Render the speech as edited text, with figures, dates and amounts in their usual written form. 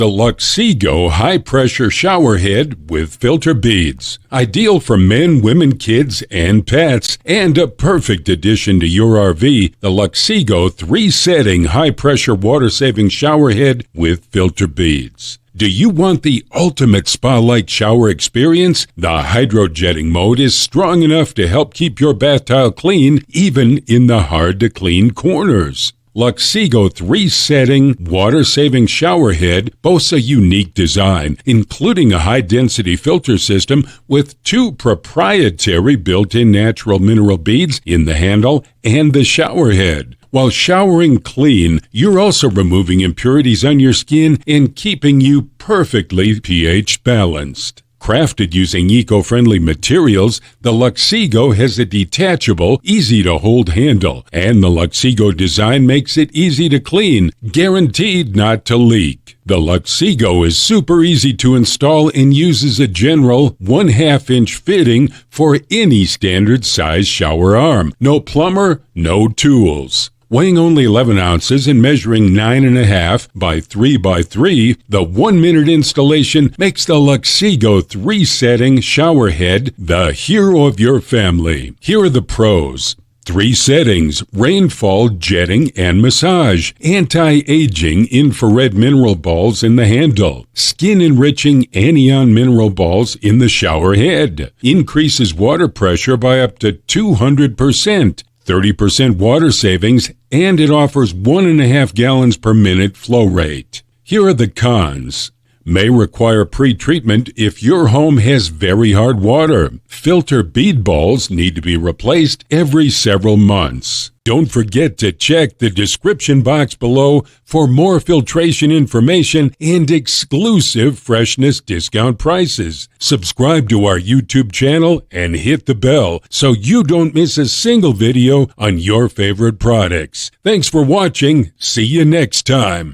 The Luxsego High Pressure Showerhead with filter beads. Ideal for men, women, kids, and pets. And a perfect addition to your RV, the Luxsego 3-setting high pressure water saving showerhead with filter beads. Do you want the ultimate spa-like shower experience? The hydrojetting mode is strong enough to help keep your bath tile clean even in the hard-to-clean corners. Luxsego 3-setting water-saving showerhead boasts a unique design, including a high-density filter system with 2 proprietary built-in natural mineral beads in the handle and the showerhead. While showering clean, you're also removing impurities on your skin and keeping you perfectly pH balanced. Crafted using eco-friendly materials, the Luxsego has a detachable, easy-to-hold handle, and the Luxsego design makes it easy to clean, guaranteed not to leak. The Luxsego is super easy to install and uses a general 1/2-inch fitting for any standard size shower arm. No plumber, no tools. Weighing only 11 ounces and measuring 9.5 by 3 by 3, the 1-minute installation makes the Luxsego 3-setting showerhead the hero of your family. Here are the pros. 3 settings: rainfall, jetting, and massage. Anti-aging infrared mineral balls in the handle. Skin-enriching anion mineral balls in the showerhead. Increases water pressure by up to 200%. 30% water savings, and it offers 1.5 gallons per minute flow rate. Here are the cons. May require pre-treatment if your home has very hard water. Filter bead balls need to be replaced every several months. Don't forget to check the description box below for more filtration information and exclusive freshness discount prices. Subscribe to our YouTube channel and hit the bell so you don't miss a single video on your favorite products. Thanks for watching. See you next time.